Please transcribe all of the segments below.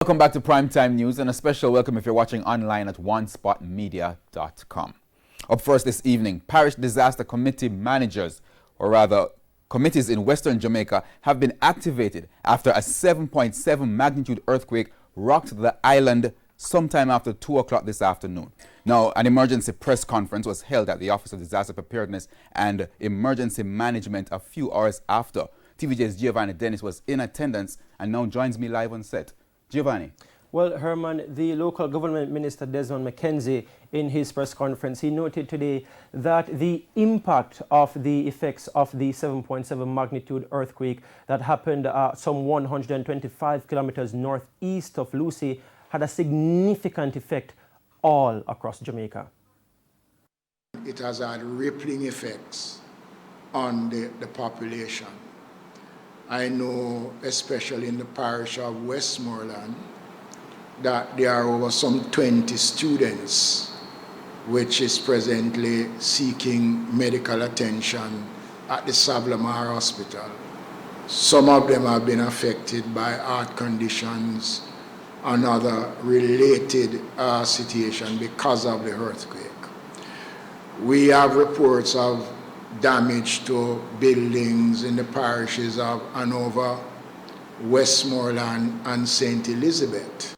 Welcome back to Primetime News, and a special welcome if you're watching online at onespotmedia.com. Up first this evening, Parish Disaster Committee managers, or rather committees in Western Jamaica, have been activated after a 7.7 magnitude earthquake rocked the island sometime after 2 o'clock this afternoon. Now, an emergency press conference was held at the Office of Disaster Preparedness and Emergency Management a few hours after. TVJ's Giovanni Dennis was in attendance and now joins me live on set. Giovanni. Well, Herman, the local government minister Desmond McKenzie, in his press conference, he noted today that the impact of the effects of the 7.7 magnitude earthquake that happened some 125 kilometers northeast of Lucy had a significant effect all across Jamaica. It has had rippling effects on the population. I know, especially in the parish of Westmoreland, that there are over some 20 students which is presently seeking medical attention at the Savlamar Hospital. Some of them have been affected by heart conditions and other related situation because of the earthquake. We have reports of damage to buildings in the parishes of Hanover, Westmoreland, and St. Elizabeth.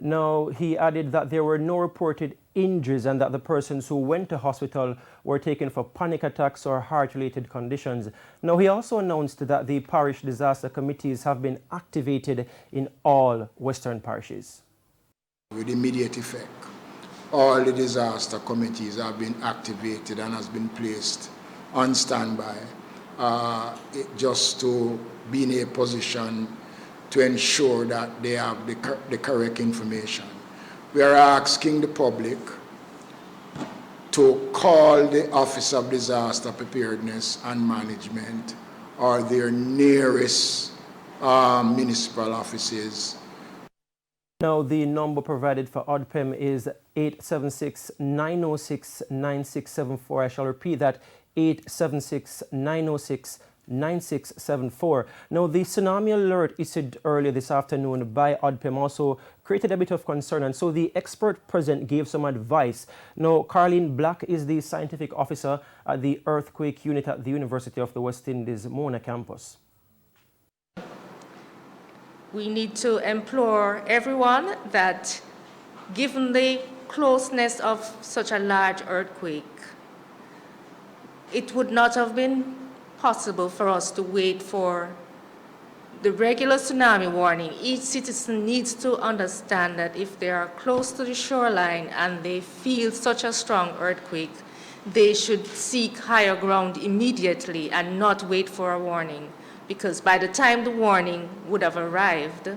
Now, he added that there were no reported injuries and that the persons who went to hospital were taken for panic attacks or heart-related conditions. Now, he also announced that the parish disaster committees have been activated in all Western parishes. With immediate effect, all the disaster committees have been activated and has been placed on standby just to be in a position to ensure that they have the correct information. We are asking the public to call the Office of Disaster Preparedness and Management or their nearest municipal offices. Now, the number provided for ODPEM is 876-906-9674. I shall repeat that, 876-906-9674. Now, the tsunami alert issued earlier this afternoon by ODPEM also created a bit of concern, and so the expert present gave some advice. Now, Carleen Black is the scientific officer at the earthquake unit at the University of the West Indies Mona campus. We need to implore everyone that, given the closeness of such a large earthquake, it would not have been possible for us to wait for the regular tsunami warning. Each citizen needs to understand that if they are close to the shoreline and they feel such a strong earthquake, they should seek higher ground immediately and not wait for a warning. Because by the time the warning would have arrived,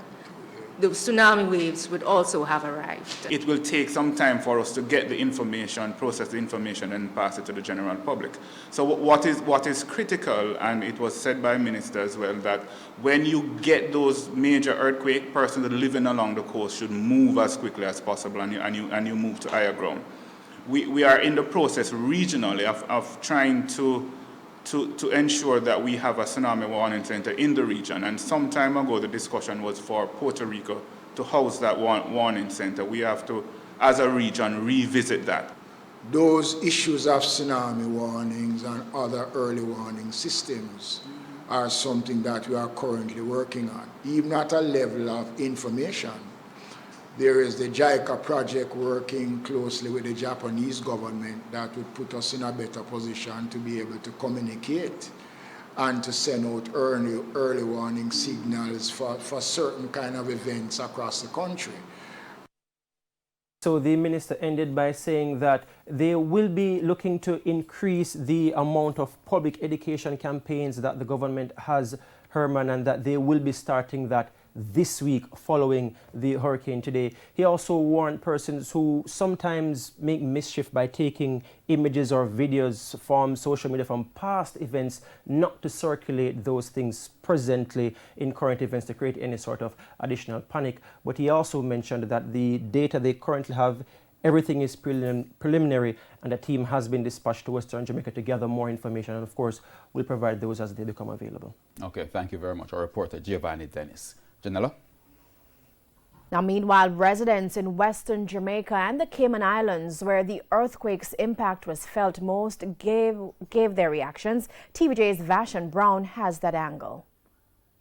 the tsunami waves would also have arrived. It will take some time for us to get the information, process the information, and pass it to the general public. So what is critical, and it was said by Minister as well, that when you get those major earthquake, persons living along the coast should move as quickly as possible, and you move to higher ground. We are in the process regionally of trying to ensure that we have a tsunami warning center in the region. And some time ago, the discussion was for Puerto Rico to house that warning center. We have to, as a region, revisit that. Those issues of tsunami warnings and other early warning systems are something that we are currently working on, even at a level of information. There is the JICA project working closely with the Japanese government that would put us in a better position to be able to communicate and to send out early warning signals for certain kind of events across the country. So the minister ended by saying that they will be looking to increase the amount of public education campaigns that the government has, Herman, and that they will be starting that this week following the hurricane today. He also warned persons who sometimes make mischief by taking images or videos from social media from past events not to circulate those things presently in current events to create any sort of additional panic. But he also mentioned that the data they currently have, everything is preliminary, and a team has been dispatched to Western Jamaica to gather more information, and of course we'll provide those as they become available. Okay, thank you very much. Our reporter Giovanni Dennis. Janella? Now, meanwhile, residents in Western Jamaica and the Cayman Islands, where the earthquake's impact was felt most, gave their reactions. TVJ's Vashon Brown has that angle.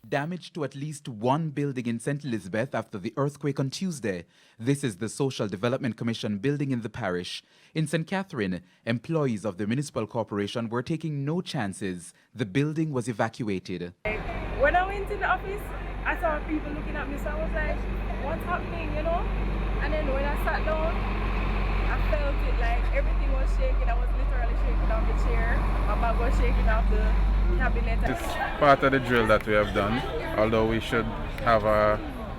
Damage to at least one building in St. Elizabeth after the earthquake on Tuesday. This is the Social Development Commission building in the parish. In St. Catherine, employees of the municipal corporation were taking no chances. The building was evacuated. When I went to the office, I saw people looking at me, so I was like, what's happening, you know? And then when I sat down, I felt it like everything was shaking. I was literally shaking off the chair. My bag was shaking off the cabinet. It's part of the drill that we have done, although we should have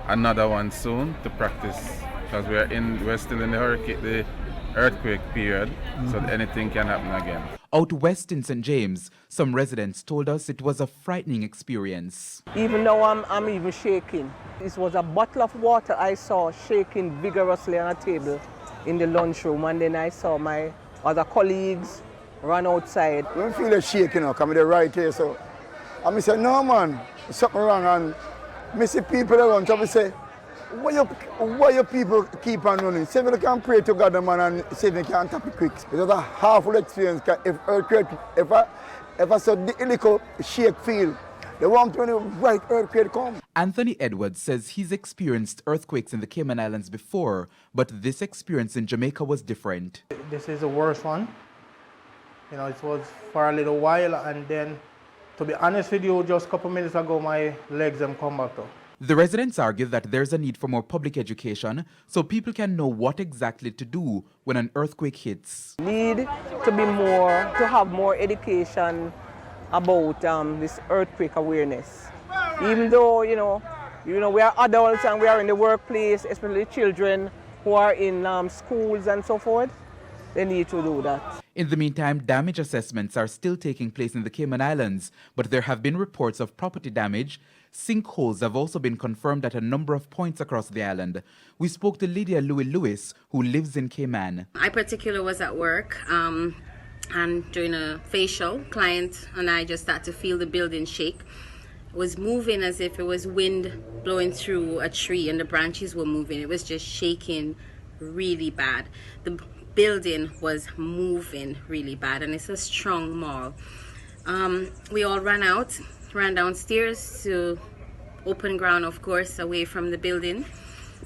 another one soon to practice, because we're still in the earthquake period, so anything can happen again. Out west in St. James, some residents told us it was a frightening experience. Even now I'm even shaking. This was a bottle of water I saw shaking vigorously on a table in the lunchroom, and then I saw my other colleagues run outside. I don't feel a shaking now, coming right here, so I say, no man, there's something wrong, and I see people around, so I say, why you people keep on running? Say we can pray to God, man, and say we can tap it quick. It was a half-full experience. If earthquake, if I saw the little shake feel, the one when the right earthquake come. Anthony Edwards says he's experienced earthquakes in the Cayman Islands before, but this experience in Jamaica was different. This is the worst one. You know, it was for a little while, and then, to be honest with you, just a couple minutes ago, my legs have come back up. The residents argue that there's a need for more public education so people can know what exactly to do when an earthquake hits. Need to have more education about this earthquake awareness. Even though, you know, we are adults and we are in the workplace, especially children who are in schools and so forth, they need to do that. In the meantime, damage assessments are still taking place in the Cayman Islands, but there have been reports of property damage. Sinkholes have also been confirmed at a number of points across the island. We spoke to Lydia Louis, who lives in Cayman. I particularly was at work and during a facial, client and I just started to feel the building shake. It was moving as if it was wind blowing through a tree and the branches were moving. It was just shaking really bad. The building was moving really bad, and it's a strong mall. We all ran downstairs to open ground, of course, away from the building.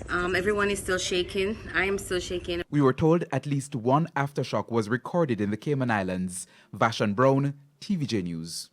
Everyone is still shaking. I am still shaking. We were told at least one aftershock was recorded in the Cayman Islands. Vashon Brown, TVJ News.